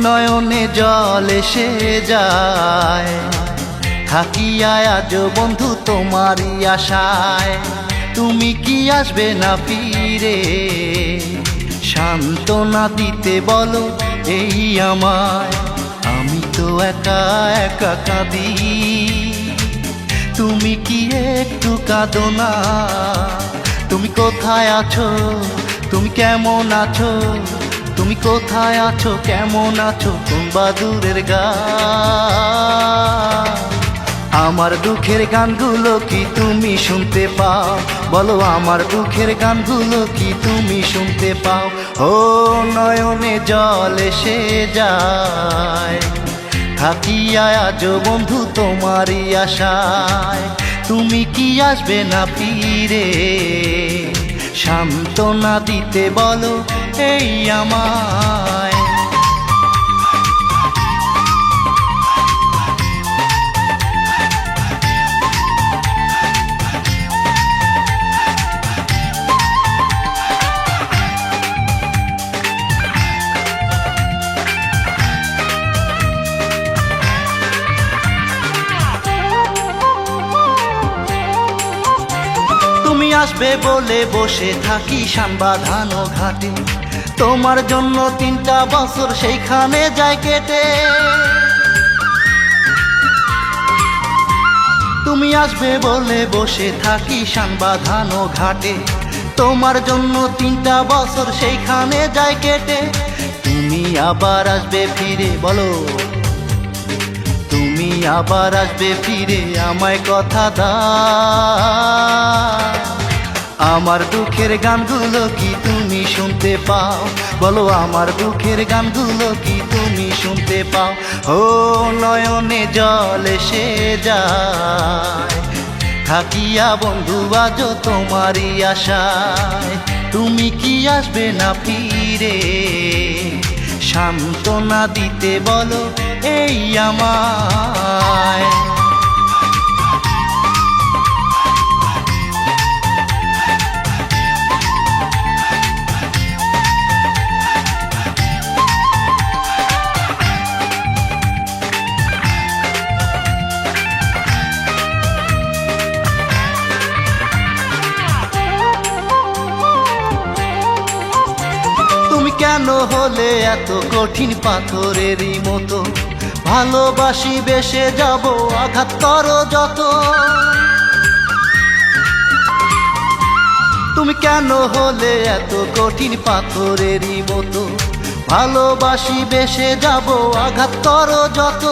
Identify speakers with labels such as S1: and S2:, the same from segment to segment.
S1: নয়নে জল এসে যায়, থাকি আজ বন্ধু তোমারই আশায়। তুমি কি আসবে না ফিরে, সান্ত্বনা দিতে বলো এই আমায়। আমি তো একা একা কাঁদি, তুমি কি একটু কাঁদো না? তুমি কোথায় আছো, তুমি কেমন আছো, তুমি কোথায় আছো, কেমন আছো, কোন বাদুরের গা? আমার দুঃখের গানগুলো কি তুমি শুনতে পাও? বলো আমার দুঃখের গানগুলো কি তুমি শুনতে পাও? ও নয়নে জল এসে যায়, থাকি আজ বন্ধু তোমারই আশায়। তুমি কি আসবে না ফিরে, সান্ত্বনা দিতে বলো এই আমায়। তুমি আসবে বলে বসে থাকি শান বাঁধানো ঘাটে, তোমার জন্য 3টা বছর সেইখানে যায় কেটে। তুমি আসবে বলে বসে থাকি শান বাঁধানো ঘাটে, তোমার জন্য 3টা বছর সেইখানে যায় কেটে। তুমি আবার আসবে ফিরে, বলো তুমি আবার আসবে ফিরে, আমায় কথা দাও। আমার দুঃখের গানগুলো কি তুমি শুনতে পাও? বলো আমার দুঃখের গানগুলো কি তুমি শুনতে পাও? ও নয়নে জল এসে যায়, থাকিয়া বন্ধু আজ তোমারই আশায়। তুমি কি আসবে না ফিরে, সান্ত্বনা দিতে বলো এই আমায়। কেন হলে এত কঠিন পাথরেরই মতো, ভালোবাসি বেসে যাব আঘাত করো যত। তুমি কেন হলে এত কঠিন পাথরেরই মতো, ভালোবাসি বেসে যাব আঘাত করো যত।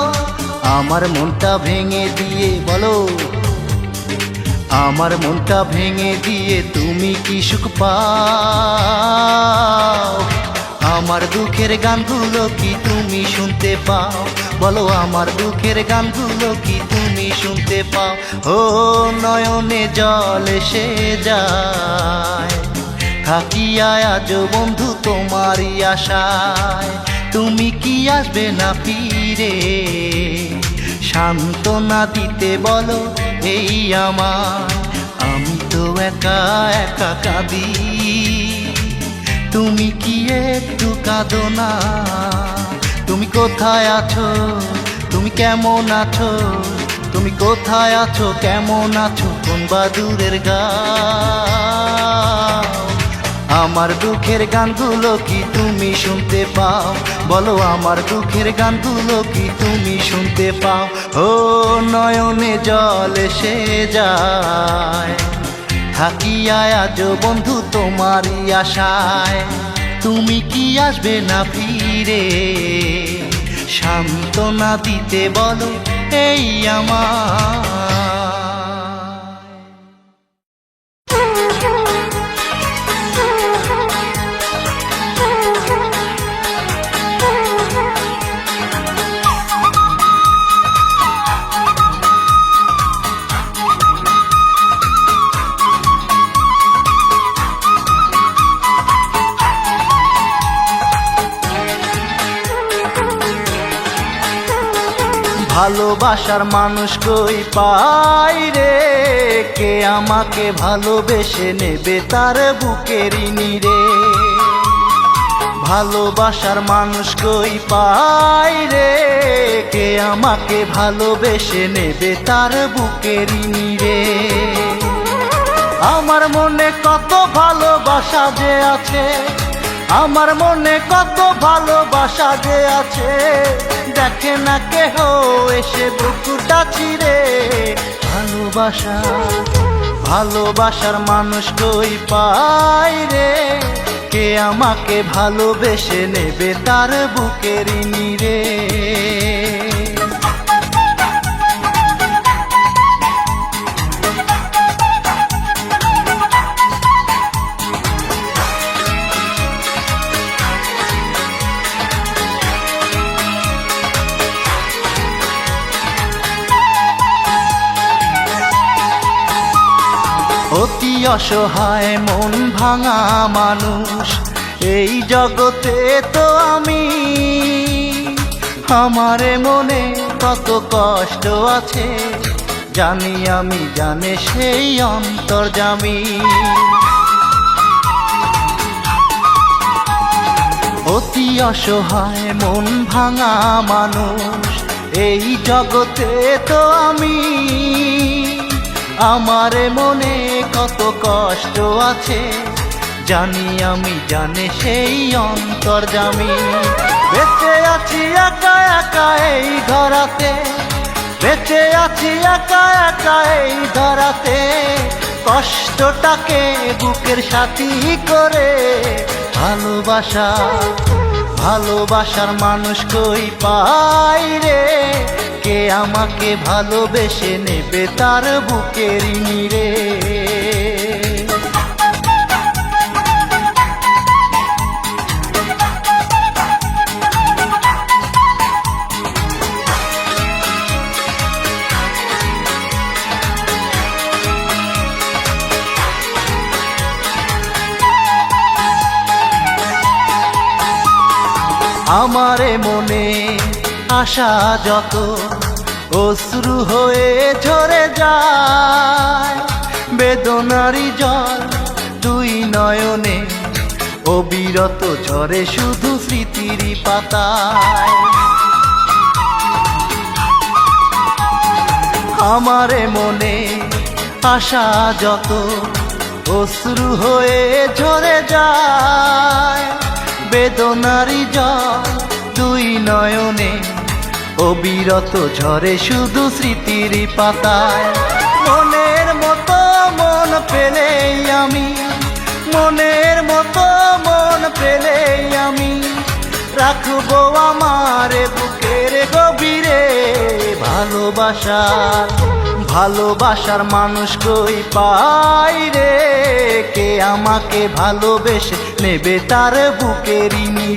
S1: আমার মনটা ভেঙে দিয়ে বলো, আমার মনটা ভেঙে দিয়ে তুমি কি সুখ পাও? আমার দুঃখের গানগুলো কি তুমি শুনতে পাও? বলো আমার দুঃখের গানগুলো কি তুমি শুনতে পাও? ও নয়নে জল এসে যায়, থাকিয়া আজ বন্ধু তোমারই আশায়। তুমি কি আসবে না ফিরে, সান্ত্বনা দিতে বলো এই আমায়। আমি তো একা একা কাঁদি, তুমি কি একটু কাঁদো না? তুমি কোথায় আছো, তুমি কেমন আছো, তুমি কোথায় আছো, কেমন আছো, কোন বাদুরের গা? আমার দুঃখের গানগুলো কি তুমি শুনতে পাও? বলো আমার দুঃখের গানগুলো কি তুমি শুনতে পাও? ও নয়নে জল এসে যায়, থাকিয়া আজ বন্ধু তোমারই আশায়। তুমি কি আসবে না ফিরে, সান্ত্বনা দিতে বলো এই আমায়। ভালোবাসার মানুষ কই পাই রে, কে আমাকে ভালোবেসে নেবে তার বুকের নীরে। ভালোবাসার মানুষ কই পাই রে, কে আমাকে ভালোবেসে নেবে তার বুকের রে। আমার মনে কত ভালোবাসা যে আছে, আমার মনে কত ভালোবাসা যে আছে, দেখে না কেহ এসে বুকুটা চিরে। ভালোবাসা ভালোবাসার মানুষ কই পাই রে, কে আমাকে ভালোবেসে নেবে তার বুকের রে। অতি অসহায় মন ভাঙা মানুষ এই জগতে তো আমি, আমারে মনে কত কষ্ট আছে জানি আমি, জানে সেই অন্তর্যামী। অতি অসহায় মন ভাঙা মানুষ এই জগতে তো আমি, আমারে মনে কত কষ্ট আছে জানি আমি, জানে সেই অন্তর্যামী। বেঁচে আছি একা একা এই ধরাতে, বেঁচে আছি একা একা এই ধরাতে, কষ্টটাকে বুকের সাথী করে। ভালোবাসা ভালোবাসার মানুষ কই পাই রে, কে আমাকে ভালোবেসে নেবে তার বুকের রে। আমারে মনে আশা যত অশ্রু হয়ে ঝরে যায়, বেদনারি জল দুই নয়নে অবিরত ঝরে শুধু স্মৃতির পাতায়। আমারে মনে আশা যত অশ্রু হয়ে ঝরে যায়, বেদনারি জল দুই নয়নে অবিরত ঝরে শুধু স্মৃতির পাতায়। মনের মতো মন পেলেই আমি, মনের মতো মন পেলেই আমি, রাখবো আমার বুকের গভীরে। ভালোবাসার ভালোবাসার মানুষ কই পাই রে, কে আমাকে ভালোবেসে নেবে তার বুকের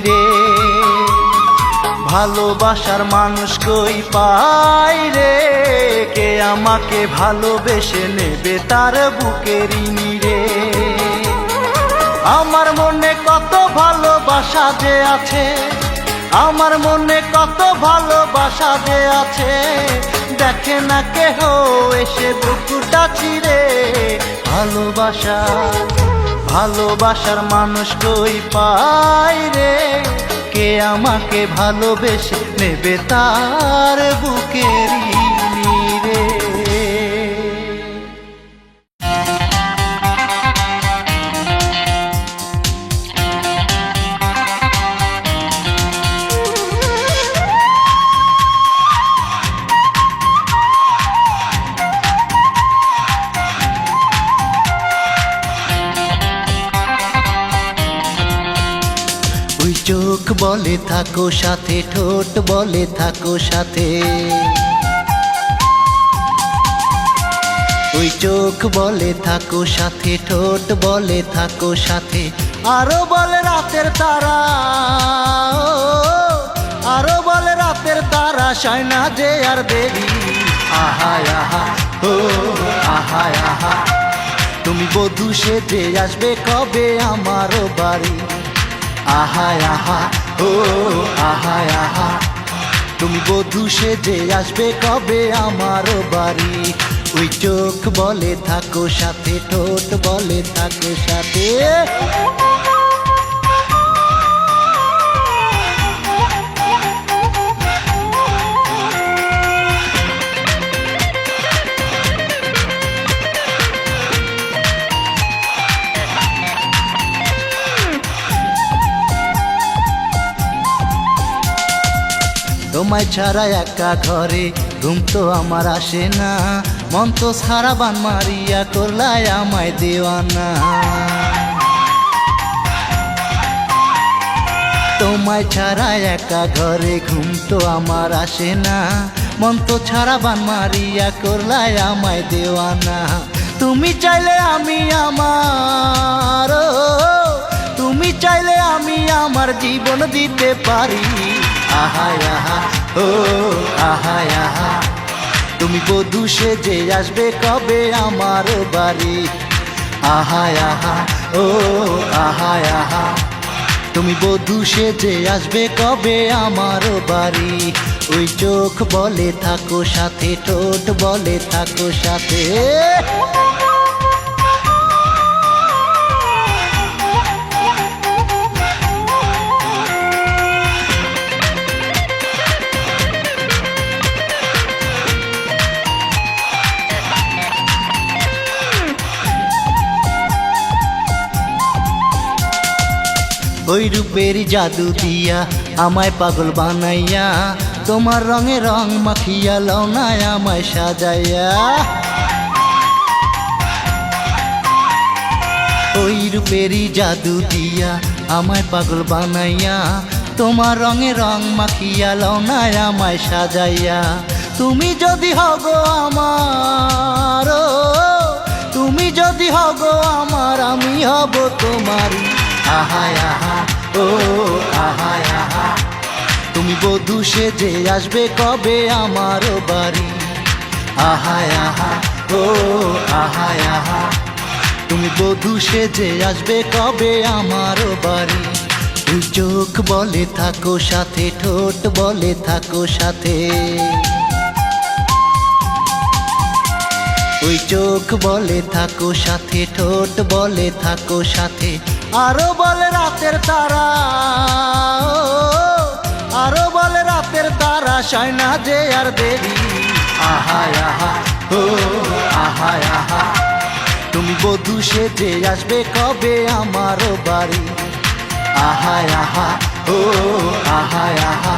S1: রে। ভালোবাসার মানুষ কই পাই রে, কে আমাকে ভালোবেসে নেবে তার বুকের রে। আমার মনে কত ভালোবাসা যে আছে, আমার মনে কত ভালোবাসা যে আছে, দেখে না কেহ এসে বুকুটা চিরে। ভালোবাসা ভালোবাসার মানুষ কই পাই রে, কে আমাকে ভালোবেসে নেবে তার বুকের রে। চোখ বলে থাকো সাথে, ঠোঁট বলে থাকো সাথে, ওই চোখ বলে থাকো সাথে, ঠোঁট বলে থাকো সাথে, আরো বলে রাতের তারা, আরো বলে রাতের তারা, সায়না যে আর দেরি। আহা আহা ও আহা আহা, তুমি বধূ সেজে আসবে কবে আমার বাড়ি। আহা আহা ও আহা আহা, তুমি বধূ সেজে আসবে কবে আমার বাড়ি। ওই চোখ বলে থাকো সাথে, ঠোঁট বলে থাকো সাথে। তোমায় ছাড়া একা ঘরে ঘুম তো আমার আসে না, মন তো সারা বান মারিয়া করলাই আমায় দেওয়ানা। তোমায় ছাড়া একা ঘরে ঘুম তো আমার আসে না, মন তো ছাড়া বান মারিয়া করলাই আমায় দেওয়ানা। তুমি চাইলে আমি আমার, তুমি চাইলে আমি আমার জীবন দিতে পারি। আহা আহা ও আহা আহা, তুমি বধূ সেজে আসবে কবে আমার বাড়ি। আহা আহা ও আহা আহা, তুমি বধূ সেজে আসবে কবে আমার বাড়ি। ওই চোখ বলে থাকো সাথে, ঠোঁট বলে থাকো সাথে। ওই রূপের জাদু দিয়া আমায় পাগল বানাইয়া, তোমার রঙে রং মাখিয়া লওনায় আমায় সাজাইয়া। ওই রূপের জাদু দিয়া আমায় পাগল বানাইয়া, তোমার রঙে রং মাখিয়া লওনায় আমায় সাজাইয়া। তুমি যদি হগো আমার, তুমি যদি হগো আমার, আমি হব তোমারই। আহা আহা ও আহা আহা, তুমি বধূ সেজে আসবে কবে আমার বাড়ি। আহা আহা ও আহা আহা, তুমি বধূ সেজে আসবে কবে আমার বাড়ি। তুই চোখ বলে থাকো সাথে, ঠোঁট বলে থাকো সাথে। ওই চোখ বলে থাকো সাথে, ঠোঁট বলে থাকো সাথে। আরো বলে রাতের তারা, আরো বলে রাতের তারা, সয় না যে আর দেরি। আহা আহা ও আহা আহা, তুমি বধূ সেজে আসবে কবে আমার বাড়ি। আহা আহা ও আহা আহা,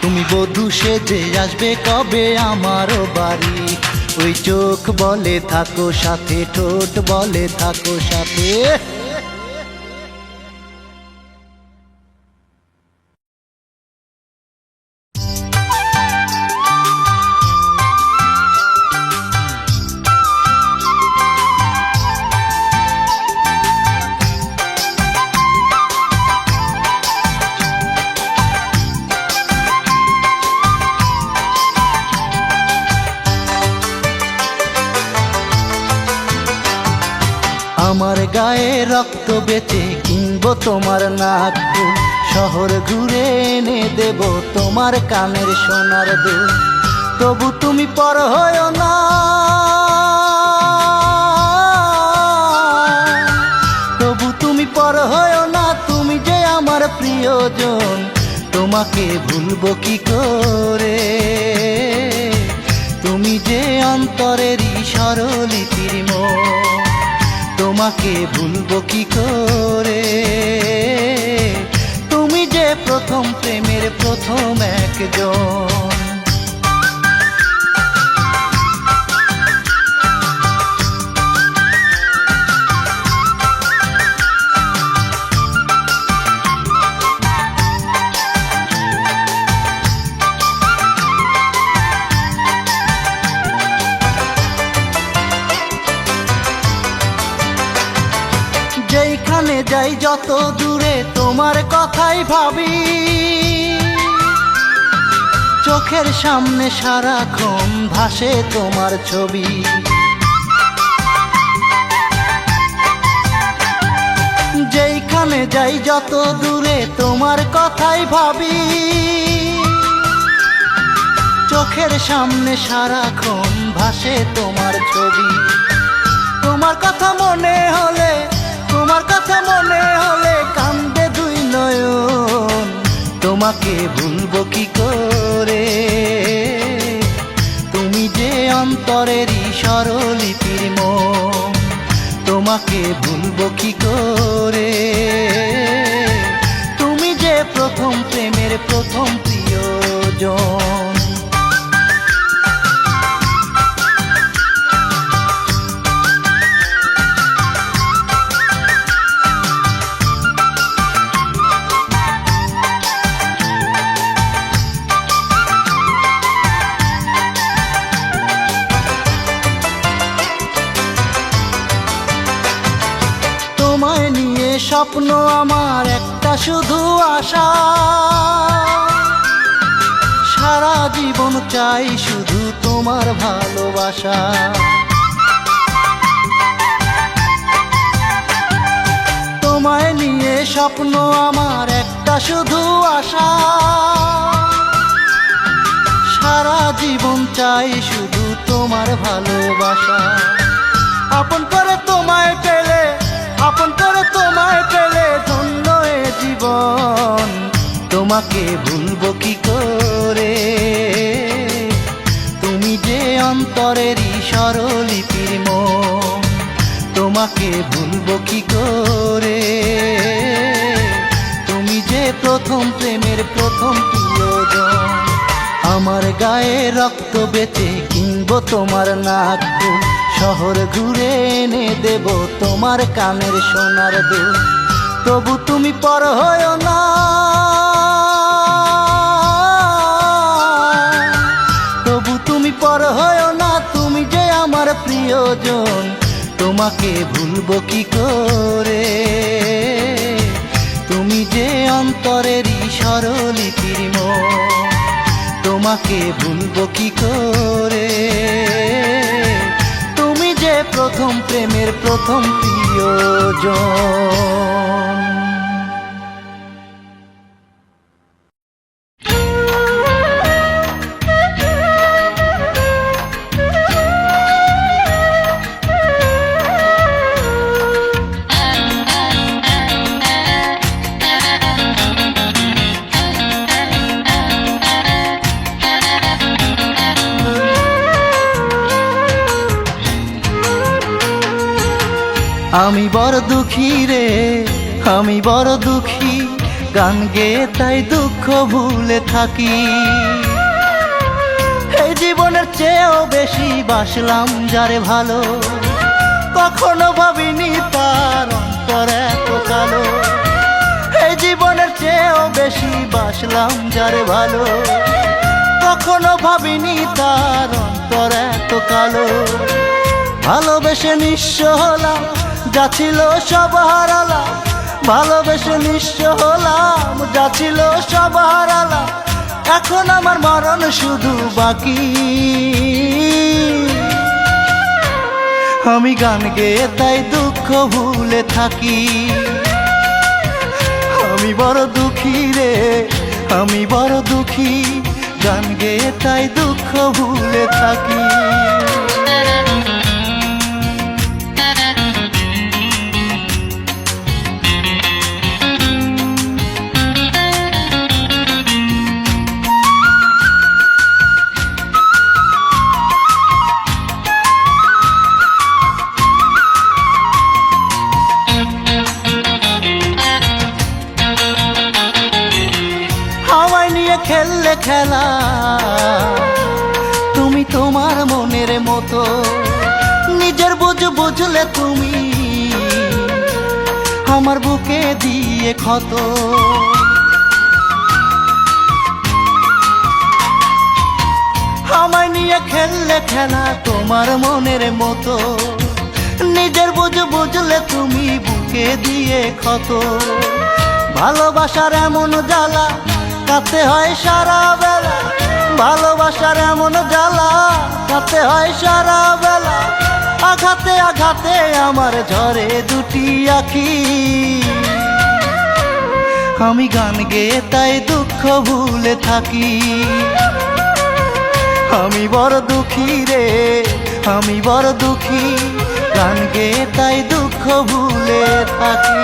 S1: তুমি বধূ সেজে আসবে কবে আমার বাড়ি। ওই চোখ বলে থাকো সাথে, ঠোঁট বলে থাকো সাথে। আমার গায়ে রক্ত বেচে কিনবো তোমার নাক ফুল, শহর ঘুরে এনে দেব তোমার কানের সোনার দুল। তবু তুমি পর হয়ো না, তবু তুমি পর হয়ো না, তুমি যে আমার প্রিয়জন। তোমাকে ভুলবো কি করে, তুমি যে অন্তরেরই স্বরলিপির মন। তোমাকে ভুলবো কি করে, তুমি যে প্রথম প্রেমের প্রথম একজন। যেখানে যাই যত দূরে তোমার কথাই ভাবি, চোখের সামনে সারাক্ষণ ভাসে তোমার ছবি। যেখানে যাই যত দূরে তোমার কথাই ভাবি, চোখের সামনে সারাক্ষণ ভাসে তোমার ছবি। তোমার কথা মনে হলে, তোমার কথা মনে হলে কান্দে দুই নয়ন। তোমাকে ভুলবো কি করে, তুমি যে অন্তরেরই স্বরলিপির মন। তোমাকে ভুলবো কি করে, তুমি যে প্রথম প্রেমের প্রথম প্রিয়জন। প্রিয়জন। তোমায় নিয়ে স্বপ্ন আমার একটা শুধু আশা, সারা জীবন চাই শুধু তোমার ভালোবাসা। তোমায় নিয়ে স্বপ্ন আমার একটা শুধু আশা, সারা জীবন চাই শুধু তোমার ভালোবাসা। আপন করে তোমায় পেলে, আপন করে তোমায় পেলে ধন্য এ জীবন। তোমাকে ভুলবো কি করে, তুমি যে অন্তরেরই স্বরলিপির মন। তোমাকে ভুলবো কি করে, তুমি যে প্রথম প্রেমের প্রথম প্রিয়জন। আমার গায়ে রক্ত বেচে কিনবো তোমার নাক ফুল, শহর ঘুরে এনে দেব তোমার কানের সোনার দুল। তবু তুমি পর হয়ো না, তবু তুমি পর হয়ো না, তুমি যে আমার প্রিয়জন। তোমাকে ভুলবো কি করে, তুমি যে অন্তরেরই স্বরলিপির মন। তোমাকে ভুলবো কি করে, তুমি যে প্রথম প্রেমের প্রথম প্রিয়জন। আমি বড় দুঃখী রে, আমি বড় দুঃখী, গান গেয়ে তাই দুঃখ ভুলে থাকি। এই জীবনের চেয়েও বেশি বাসলাম যারে ভালো, কখনো ভাবিনি তার অন্তর এত কালো। এই জীবনের চেয়েও বেশি বাসলাম যারে ভালো, কখনো ভাবিনি তার অন্তর এত কালো। ভালোবেসে নিঃস্ব হলাম, যা ছিল সব হারালাম। ভালোবেসে নিঃস্ব হলাম, যা ছিল সব হারালাম। এখন আমার মরণ শুধু বাকি। আমি গান গেয়ে তাই দুঃখ ভুলে থাকি। আমি বড় দুঃখী রে, আমি বড় দুঃখী, গান গেয়ে তাই দুঃখ ভুলে থাকি। খেললে খেলা তুমি তোমার মনের মতো, নিজের বুঝ বুঝলে তুমি আমার বুকে দিয়ে ক্ষত। আমায় নিয়ে খেললে খেলা তোমার মনের মতো, নিজের বুঝ বুঝলে তুমি বুকে দিয়ে ক্ষত। ভালোবাসার এমন জ্বালা কাতে হয় সারা বেলা, ভালোবাসার এমন জ্বালা কাতে হয় সারা বেলা। আঘাতে আঘাতে আমার ঝরে দুটি আখি। আমি গান গেয়ে তাই দুঃখ ভুলে থাকি। আমি বড় দুঃখী রে, আমি বড় দুঃখী, গান গেয়ে তাই দুঃখ ভুলে থাকি।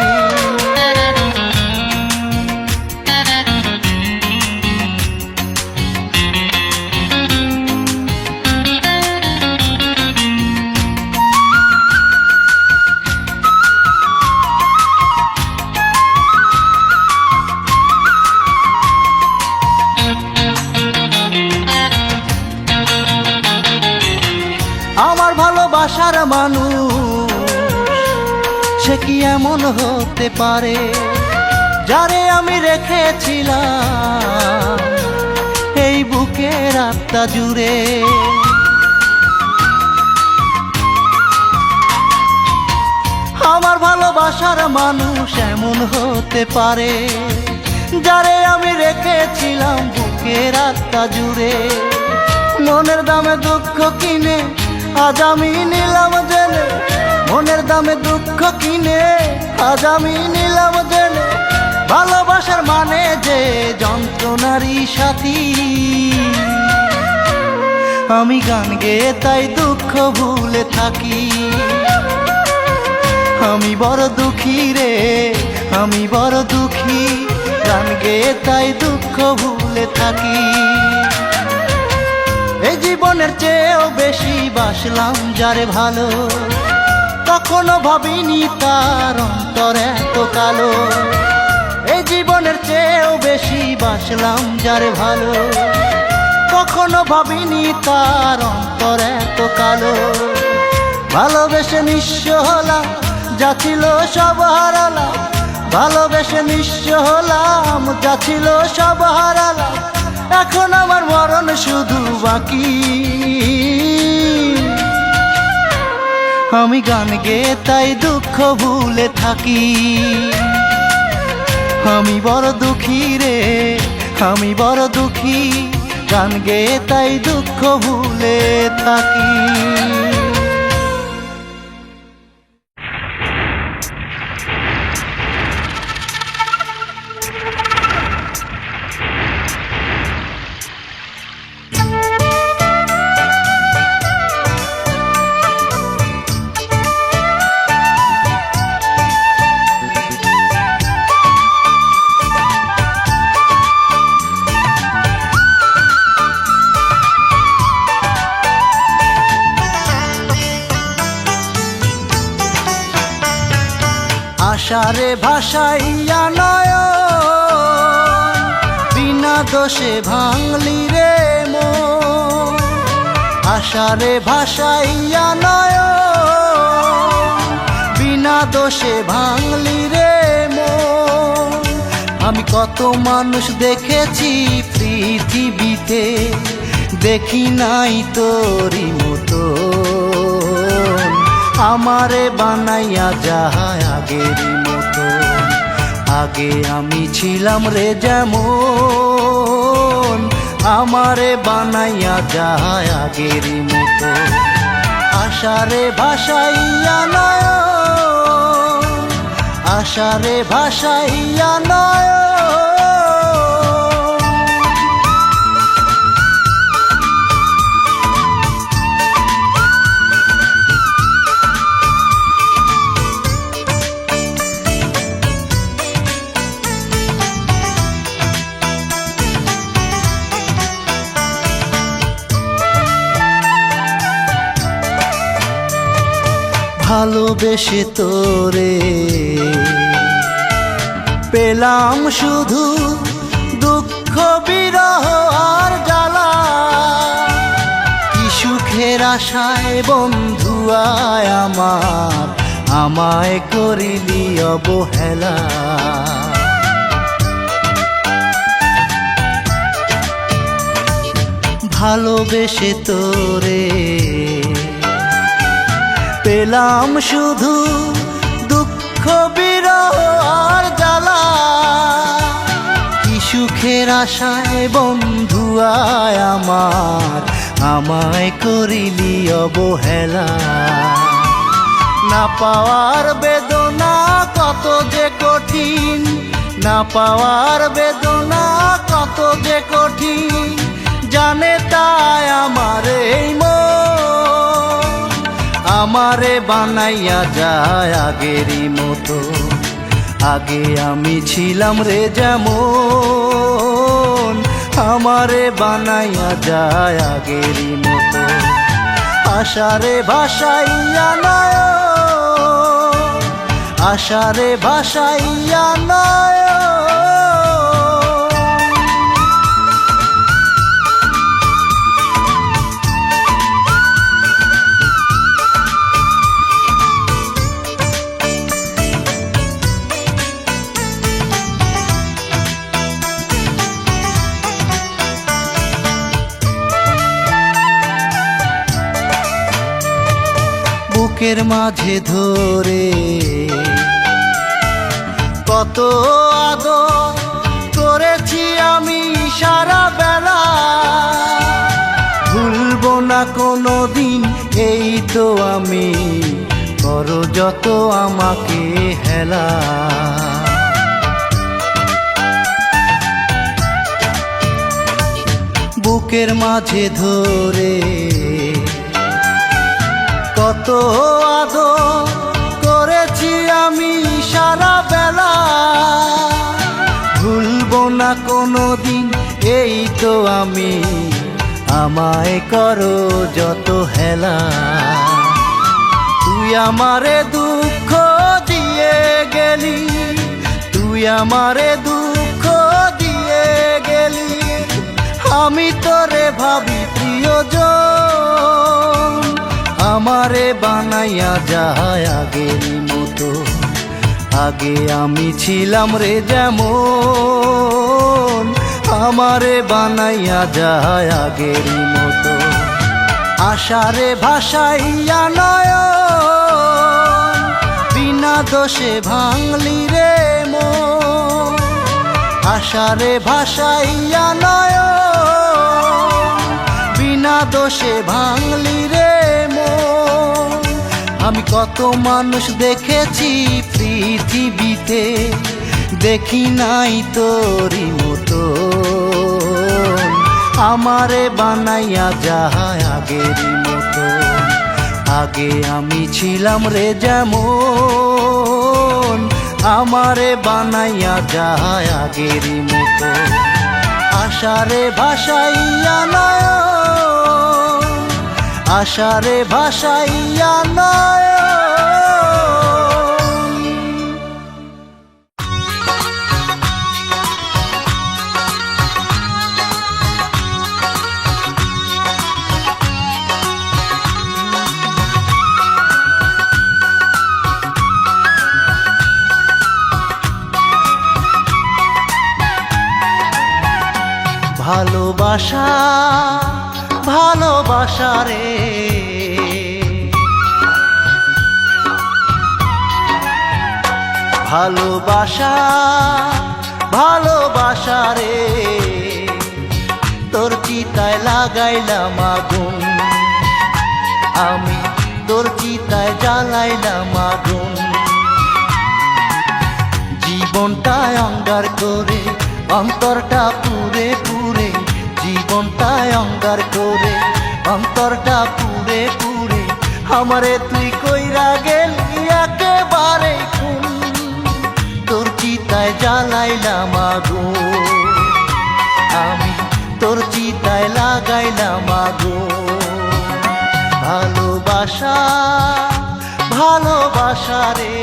S1: ভালোবাসার মানুষ সে কি এমন হতে পারে, যারে আমি রেখেছিলাম এই বুকের আত্মা জুড়ে। আমার ভালোবাসার মানুষ এমন হতে পারে, যারে আমি রেখেছিলাম বুকের আত্মা জুড়ে। মনের দামে দুঃখ কিনে আজ আমি নিলাম জেনে, মনের দামে দুঃখ কিনে আজ আমি নিলাম জেনে, ভালোবাসার মানে যে যন্ত্রণারই সাথী। আমি গান গেয়ে তাই দুঃখ ভুলে থাকি, আমি বড় দুঃখী রে, আমি বড় দুঃখী, গান গেয়ে তাই দুঃখ ভুলে থাকি। এই জীবনের চেয়েও বেশি বাসলাম যারে ভালো, কখনো ভাবিনি তার অন্তর এত কালো। এই জীবনের চেয়েও বেশি বাসলাম যারে ভালো, কখনো ভাবিনি তার অন্তর এত কালো। ভালোবেসে নিঃস্ব হলাম, যা ছিল সব হারালাম, ভালোবেসে নিঃস্ব হলাম, যা ছিল সব হারালাম। এখন আমার মরণ শুধু বাকি, আমি গান গেয়ে তাই দুঃখ ভুলে থাকি। আমি বড় দুঃখী রে, আমি বড় দুঃখী, গান গেয়ে তাই দুঃখ ভুলে থাকি। আশারে ভাসাইয়া নয়ন, বিনা দোষে ভাঙলি রে মন। আশারে ভাসাইয়া নয়ন, বিনা দোষে ভাঙলি রে মন। আমি কত মানুষ দেখেছি পৃথিবীতে, দেখি নাই তোরি মতো। আমারে বানাইয়া যায় আগেরই মতো, আগে আমি ছিলাম রে যেমন। আমারে বানাইয়া যায় আগেরই মতো। আশারে ভাসাইয়া নয়ন, আশারে ভাসাইয়া নয়ন। ভালোবেসে তোরে পেলাম শুধু দুঃখ বিরহ আর জ্বালা। কি সুখের আশায় বন্ধু আয় আমার, আমায় করিলি অবহেলা। ভালোবেসে তোরে পেলাম শুধু দুঃখ বিরহ আর জ্বালা। কি সুখের আশায় বন্ধু আয় আমার, আমায় করিলি অবহেলা। না পাওয়ার বেদনা কত যে কঠিন, না পাওয়ার বেদনা কত যে কঠিন, জানে তাই আমার এই মন। আমারে বানাইয়া যায় আগেরই মতো, আগে আমি ছিলাম রে যেমন। আমারে বানাইয়া যায় আগেরই মতো। আশারে ভাসাইয়া নয়ন, আশারে ভাসাইয়া নয়ন। বুকের মাঝে ধরে কত আদর করেছি আমি সারা বেলা, ভুলবো না কোনো দিন এই তো আমি, করো যত আমাকে হেলা। বুকের মাঝে ধরে কত আদর করেছি আমি সারা বেলা, ভুলবো না কোনো দিন এই তো আমি, আমায় করো যত হেলা। তুই আমারে দুঃখ দিয়ে গেলি, তুই আমারে দুঃখ দিয়ে গেলি, আমি তোরে ভাবি প্রিয়জন, আমারে বানাইয়া যায় আগের মতো। আগে আমি ছিলাম রে যেমন, আমারে বানাইয়া যায় আগের মতো। আশারে ভাসাইয়া নয়ন, বিনা দোষে ভাঙলি রে মন। আশারে ভাসাইয়া নয়ন, বিনা দোষে ভাঙলি রে মন। আমি কত মানুষ দেখেছি পৃথিবীতে, দেখি নাই তোরি মতো, আমারে বানাইয়া যায় আগের মতো। আগে আমি ছিলাম রে যেমন, আমারে বানাইয়া যায় আগের মতো। আশারে ভাসাইয়া নয়ন, আশারে ভাসাইয়া নয়ন। ভালোবাসা ভালোবাসা রে, ভালোবাসা ভালোবাসা রে, তোর চিতায় লাগাইলাম আগুন, আমি তোর চিতায় জ্বালাইলাম আগুন। জীবনটায় অঙ্গার করে অন্তরটা পুরে পুরে, জীবনটায় অঙ্গার করে অন্তরটা পুরে পুরে, আমারে তুই কইরা গেলি একেবারে খুন। তোর চিতায় জ্বালাইলাম আগুন, আমি তোর চিতায় লাগাইলাম আগুন। ভালোবাসা ভালোবাসা রে,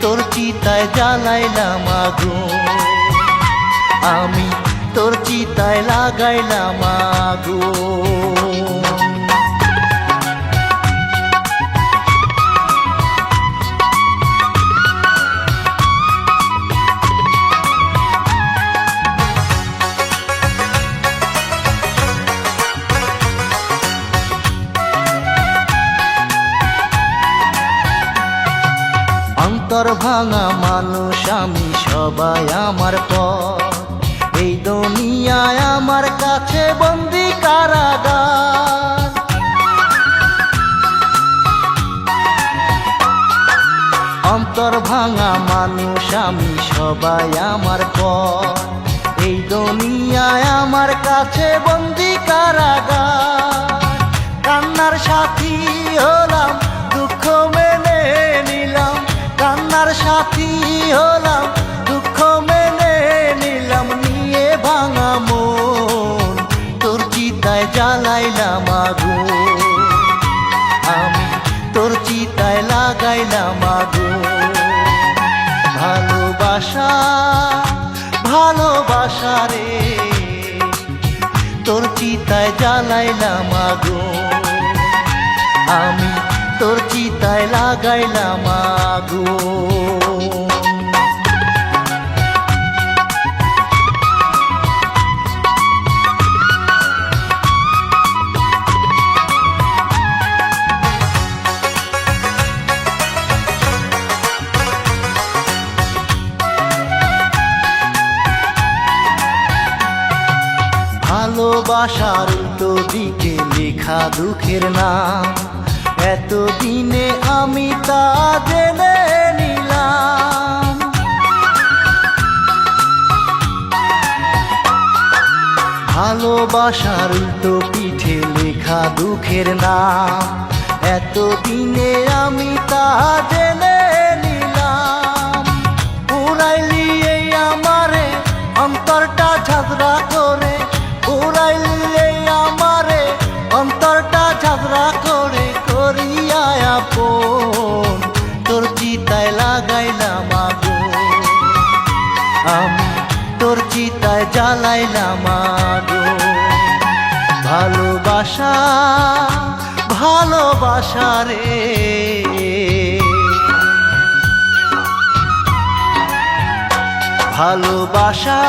S1: তোর চিতায় জ্বালাইলাম আগুন, আমি তোর চিতায় লাগাইলাম আগুন। অন্তর ভাঙা মানুষ আমি, সবাই আমার পর, এই দুনিয়ায় আমার কাছে বন্দি কারাগার। অন্তর ভাঙা মানুষ আমি, সবাই আমার পর, এই দুনিয়ায় আমার কাছে বন্দি কারাগার। কান্নার সাথী হলাম, দুঃখ মেনে নিলাম, কান্নার সাথী হলাম, দুঃখ মেনে নিলাম, নিয়ে ভাঙা মন, তোর চিতায় জ্বালাইলাম আগুন, আমি তোর চিতায় লাগাইলাম আগুন। ভালোবাসা ভালোবাসা রে, তোর চিতায় জ্বালাইলাম আগুন, আমি তোর চিতায় লাগাইলাম আগুন। ভালোবাসার উল্টো দিকে লেখা দুঃখের নাম, এতদিনে আমি তা জেনে নিলাম। ভালোবাসার উল্টো পিঠে লেখা দুঃখের নাম, এতদিনে আমি তা জেনে নিলাম। উড়াইলি এই আমারে অন্তরটা ঝগড়া করে, উড়াইলি এই আমারে অন্তরটা ঝগড়া করে, করিয়া আপন তোর চিতায় লাগাইলাম আগুন, আমি তোর চিতায় জ্বালাইলাম আগুন। ভালোবাসা ভালোবাসা রে, ভালোবাসা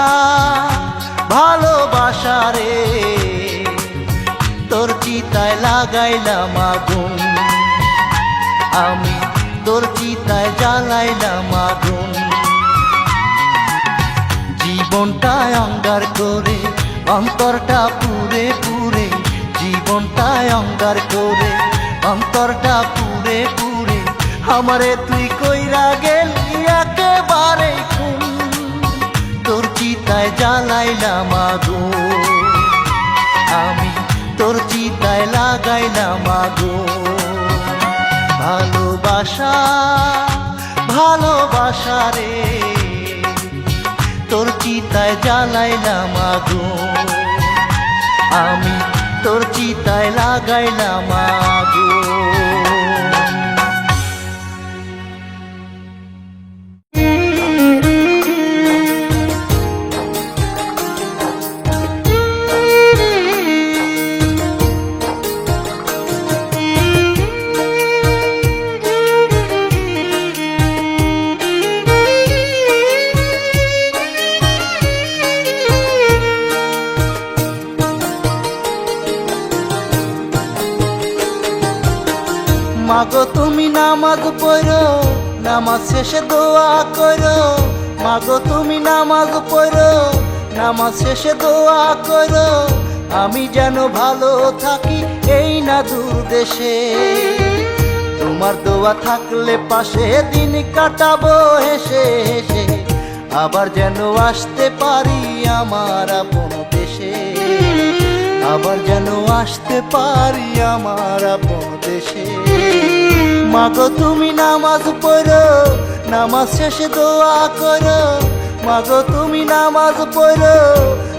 S1: ভালোবাসা রে, তোর চিতায় লাগাইলাম আগুন, আমি তোর চিতায় জ্বালাইলাম আগুন। জীবনটায় অঙ্গার করে অন্তরটা পুরে পুরে, জীবনটায় অঙ্গার করে অন্তরটা পুরে পুরে, আমারে তুই কইরা গেলি একেবারে খুন, তোর চিতায় জ্বালাইলাম আগুন, আমি তোর চিতায় লাগাইলাম আগুন। ভালোবাসা ভালোবাসা রে, তোর চিতায় জ্বালাইলাম আগুন, আমি তোর চিতায় লাগাইলাম আগুন। মাগো তুমি নামাজ পড়ো, নামাজ শেষে দোয়া করো, মাগো তুমি নামাজ পড়ো, নামাজ শেষে দোয়া করো, আমি যেন ভালো থাকি এই না দূর দেশে। তোমার দোয়া থাকলে পাশে দিন কাটাবো হেসে হেসে, আবার যেন আসতে পারি আমার আপন দেশে, আবার যেন আসতে পারি আমার আপন দেশে। মাগো তুমি নামাজ পড়ো, নামাজ শেষে দোয়া করো, মাগো তুমি নামাজ পড়ো,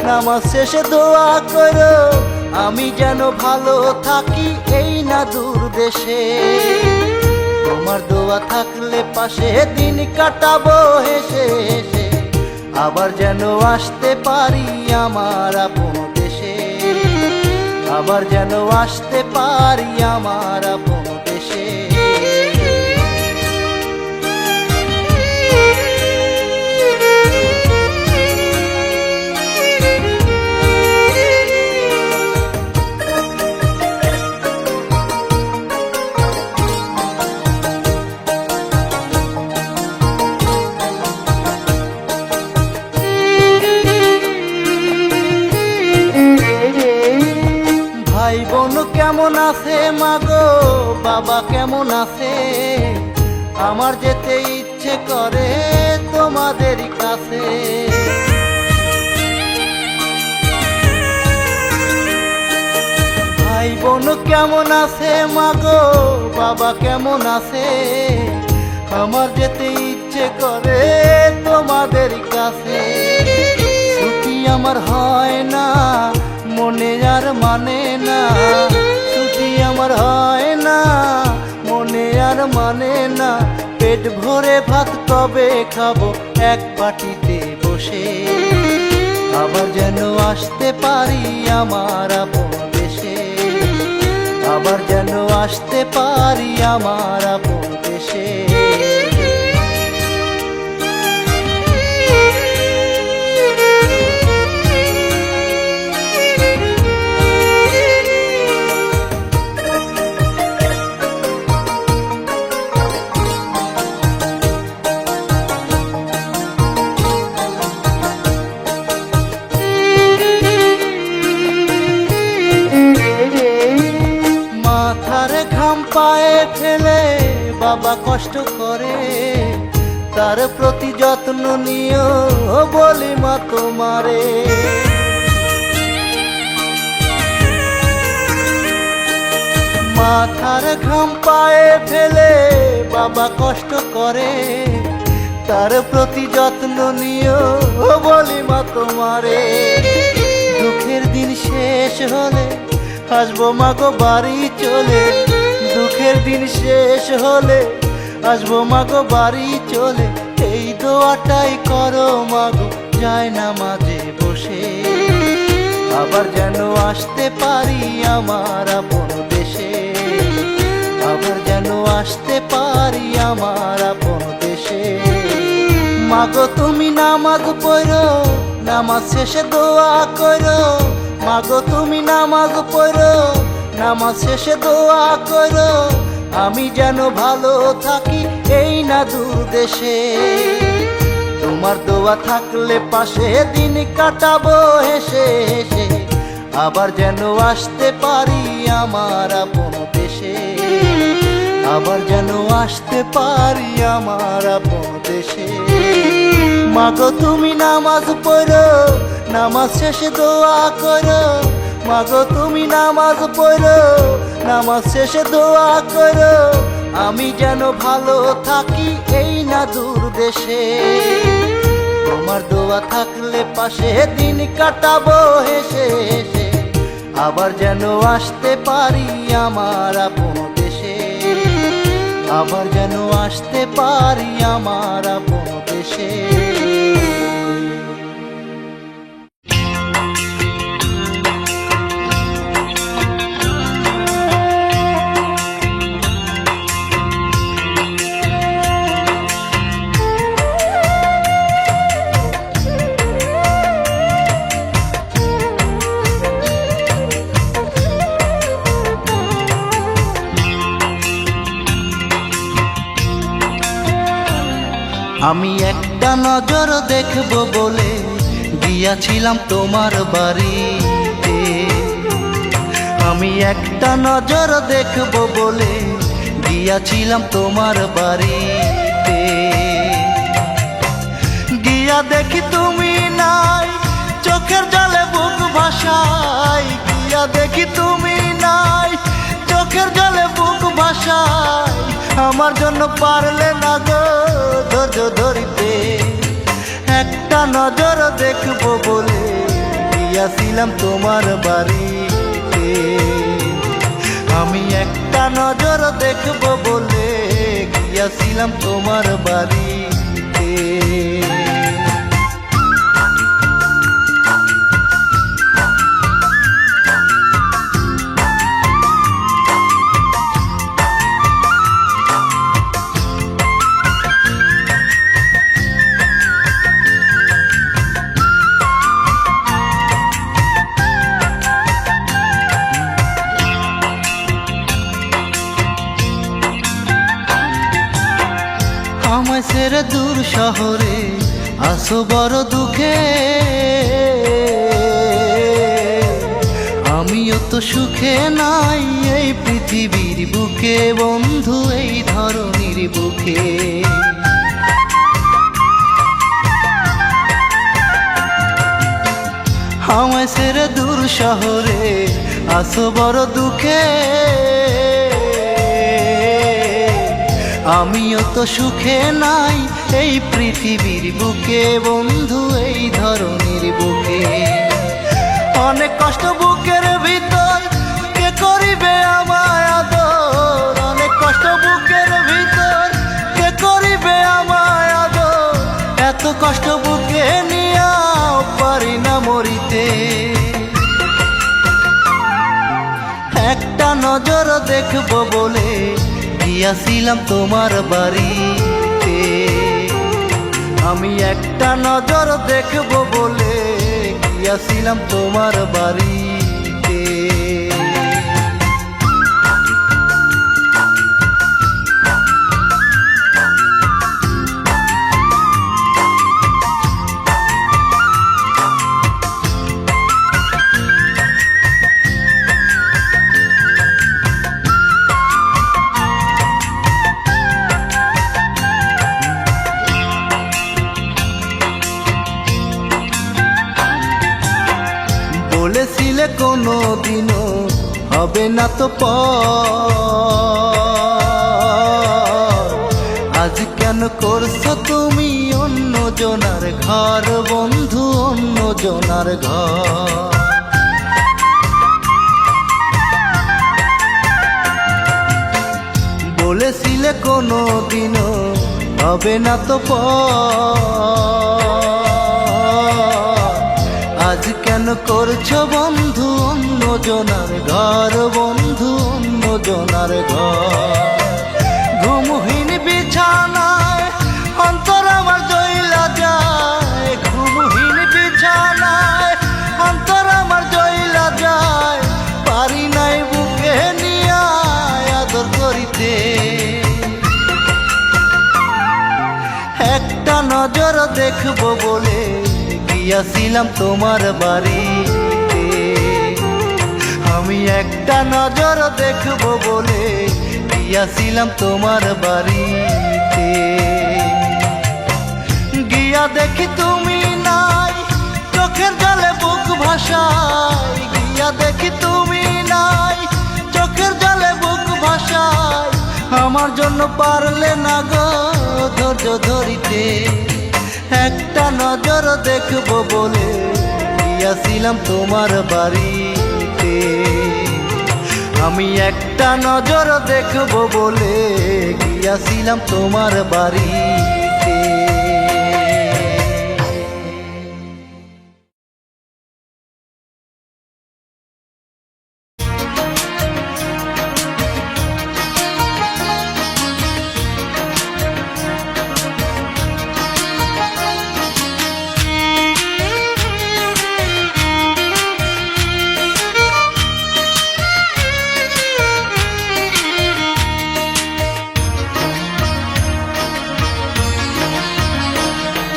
S1: নামাজ শেষে দোয়া করো, আমি যেন ভালো থাকি এই না দূর দেশে। তোমার দোয়া থাকলে পাশে দিন কাটাবো হেসে হেসে, আবার যেন আসতে পারি আমার আপন দেশে, আবার যেন আসতে পারি আমার আপন দেশে। ভাই বোন কেমন আছে মাগো, বাবা কেমন আছে, আমার যেতে ইচ্ছে করে তোমাদের কাছে। ভাই বোন কেমন আছে মাগো, বাবা কেমন আছে, আমার যেতে ইচ্ছে করে তোমাদের কাছে। ছুটি আমার হয় না, মনে আর মানে না, ছুটি আমার হয় না, মনে আর মানে না, পেট ভরে ভাত কবে খাবো এক পাটিতে বসে, আবার যেন আসতে পারি আমার আপন দেশে, আবার যেন আসতে পারি আমার আপন দেশে। ঘাম পায়ে ফেলে বাবা কষ্ট করে, তার প্রতি যত্ন নিও বলি মা তোমারে। মাথার ঘাম পায়ে ফেলে বাবা কষ্ট করে, তার প্রতি যত্ন নিও বলি মা তোমারে। দুঃখের দিন শেষ হলে আসবো মাগো বাড়ি চলে, দুঃখের দিন শেষ হলে আসবো মাগো বাড়ি চলে। এই দোয়াটাই করো মাগো যায় না মাঝে বসে, আবার যেন আসতে পারি আমার আপন দেশে, আবার যেন আসতে পারি আমার আপন দেশে। মাগো তুমি নামাজ পড়ো, নামাজ শেষে দোয়া করো, মাগো তুমি নামাজ পড়ো, নামাজ শেষে দোয়া করো, আমি যেন ভালো থাকি এই না দূর দেশে। তোমার দোয়া থাকলে পাশে দিন কাটাবো হেসে হেসে, আবার যেন আসতে পারি আমার আপন দেশে, আবার যেন আসতে পারি আমার আপন দেশে। মাগো তুমি নামাজ পড়ো, নামাজ শেষে দোয়া করো, মাগো তুমি নামাজ পড়ো, নামাজ শেষে দোয়া করো, আমি যেন ভালো থাকি এই না দূর দেশে। তোমার দোয়া থাকলে পাশে দিন কাটাবো হেসে হেসে, আবার যেন আসতে পারি আমার আপন দেশে, আবার যেন আসতে পারি আমার আপন দেশে। আমি একটা নজর দেখব বলে গিয়াছিলাম তোমার বাড়িতে, আমি একটা নজর দেখব বলে গিয়াছিলাম তোমার বাড়িতে। গিয়া দেখি তুমি নাই, চোখের জলে বুক ভাসাই, গিয়া দেখি তুমি নাই, চোখের জলে বুক ভাসাই, আমার জন্য পারলে না গো ধৈর্য ধরিতে। একটা নজর দেখবো বলে গিয়াছিলাম তোমার বাড়িতে, আমি একটা নজর দেখবো বলে গিয়াছিলাম তোমার বাড়িতে। আমায় ছেড়ে দূর শহরে আসো বড় দুঃখে, আমিও তো সুখে নাই এই পৃথিবীর বুকে বন্ধু, এই ধরনীর বুকে। আমায় ছেড়ে দূর শহরে আসো বড় দুঃখে, আমিও তো সুখে নাই এই পৃথিবীর বুকে বন্ধু, এই ধরনীর বুকে। অনেক কষ্ট বুকের ভিতর, কে করিবে আমায় আদর, অনেক কষ্ট বুকের ভিতর, কে করিবে আমায় আদর, এত কষ্ট বুকে নিয়াও পারি না মরিতে। একটা নজর দেখবো বলে গিয়াছিলাম তোমার বাড়িতে, আমি একটা নজর দেখবো বলে গিয়াছিলাম তোমার বাড়িতে। বলেছিলে কোনো দিনও হবে না তো আজ কেন করছো তুমি অন্য জনার ঘর বন্ধু, অন্য জনার ঘর। বলেছিলে কোনো দিনও হবে না তো আজ কেন করছো বন্ধু অন্য জনার ঘর বন্ধু, অন্য জনার ঘর। ঘুমহীন বিছানায় অন্তর আমার জইলা যায়, ঘুমহীন বিছানায় অন্তর আমার জইলা যায়, পারি নাই বুকে নিয়া আদর করিতে। একটা নজর দেখবো বলে গিয়াছিলাম তোমার বাড়িতে, আমি একটা নজর দেখবো বলে গিয়াছিলাম তোমার বাড়িতে। গিয়া দেখি তুমি নাই, চোখের জলে বুক ভাসায়, গিয়া দেখি তুমি নাই, চোখের জলে বুক ভাসায়। আমার জন্য পারলে না গো ধৈর্য ধরিতে, একটা নজর দেখবো বলে গিয়াছিলাম তোমার বাড়িতে, আমি একটা নজর দেখবো বলে গিয়াছিলাম তোমার বাড়িতে।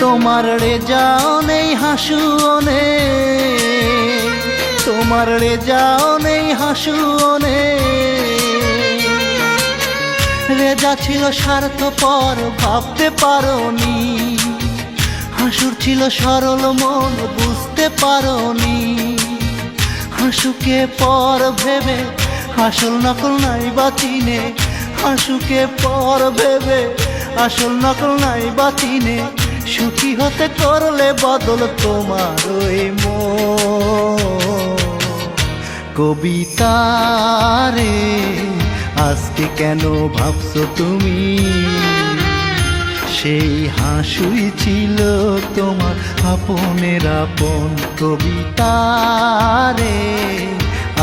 S1: তোমার রেজাও নেই হাসুও নেই, তোমার রেজাও নেই হাসুও নেই। রেজা ছিল স্বার্থপর ভাবতে পারোনি, হাসুর ছিল সরল মন বুঝতে পারোনি। হাসুকে পর ভেবে আসল নকল নাই বাচিনে, হাসুকে পর ভেবে আসল নকল নাই বাচিনে। সুখী হতে করলে বদল তোমার ওই কবিতা রে, আজকে কেন ভাবছো তুমি সেই হাসুই ছিল তোমার আপনের আপন। কবিতা রে,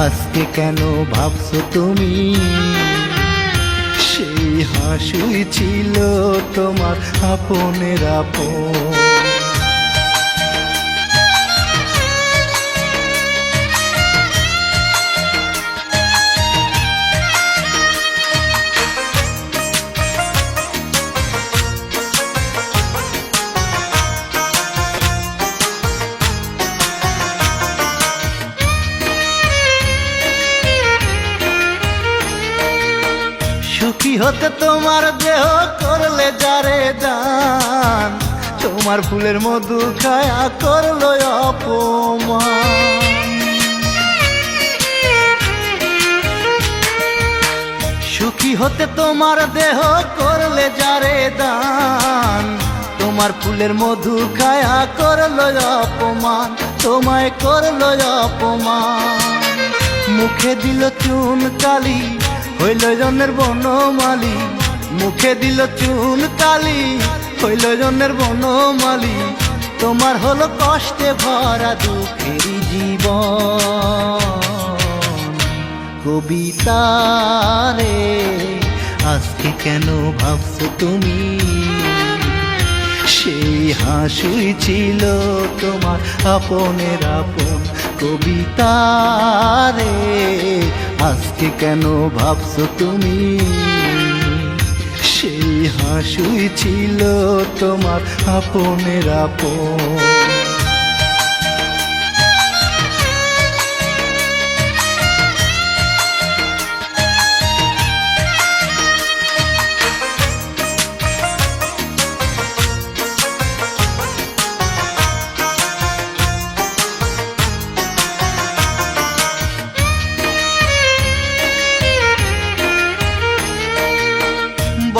S1: আজকে কেন ভাবছো তুমি সেই হাসুই ছিল তোমার আপনের আপন। সুখী হতে তোমার দেহ করলে যারে দান, তোমার ফুলের মধু খায়া করলো অপমান। সুখী হতে তোমার দেহ করলে যারে দান, তোমার ফুলের মধু খায়া করলো অপমান, তোমায় করলো অপমান। মুখে দিল চুন কালি হইল জনের বনমালী, মুখে দিল চুন কালি হইল জনের বনমালী। তোমার হলো কষ্টে ভরা দুঃখের জীবন। কবিতা রে, আজকে কেন ভাবছো তুমি সেই হাসুই ছিল তোমার আপনের আপন। কবিতা রে, আজকে কেন ভাবছো তুমি সেই হাসুই ছিল তোমার আপনের আপন।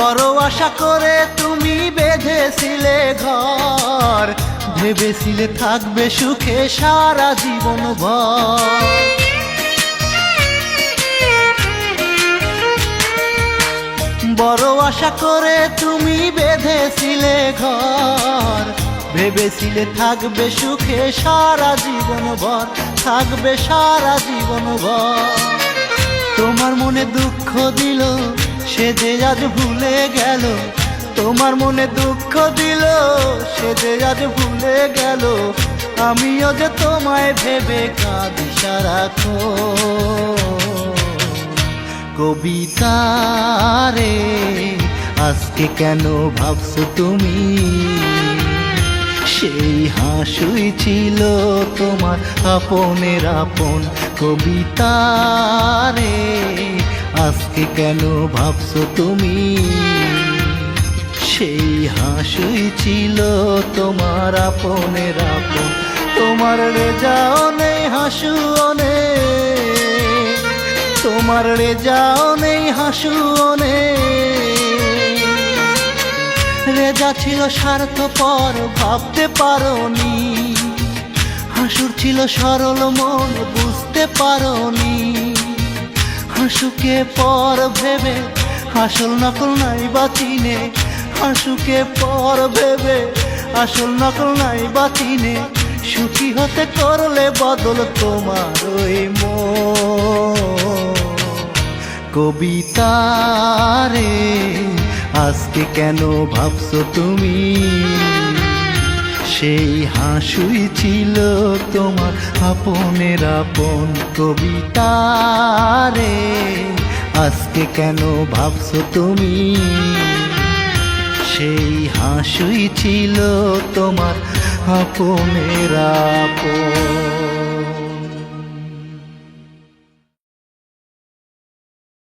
S1: বড় আশা করে তুমি বেঁধেছিলে ঘর, ভেবেছিলে থাকবে সুখে সারা জীবন ভর। বড় আশা করে তুমি বেঁধেছিলে ঘর, ভেবেছিলে থাকবে সুখে সারা জীবন ভর, থাকবে সারা জীবন ভর। তোমার মনে দুঃখ দিল সে যে আজ ভুলে গেল, তোমার মনে দুঃখ দিল সে যে আজ ভুলে গেল। আমিও যে তোমায় ভেবে কাঁদি সারাক্ষণ। কবিতা রে আজকে কেন ভাবছো তুমি, সেই হাসুই ছিল তোমার আপনের আপন। কবিতা রে আজকে কেন ভাবছো তুমি, সেই হাসুই ছিল তোমার আপনের আপন। তোমার রেজাও নেই হাসুও নেই, তোমার রেজাও নেই হাসুও নেই। রেজা ছিল স্বার্থপর ভাবতে পারোনি, হাসুর ছিল সরল মন বুঝতে পারোনি। হাসুকে পর ভেবে আসল নকল নাই বা চিনে, হাসুকে পর ভেবে আসল নকল নাই বা চিনে। সুখী হতে করলে বদল তোমার ওই মন। কবিতা রে আজকে কেন ভাবছো তুমি, সেই হাসুই ছিল তোমার আপনের আপন। কবিতা রে আজকে কেন ভাবছো তুমি, সেই হাসুই ছিল তোমার আপনের আপন।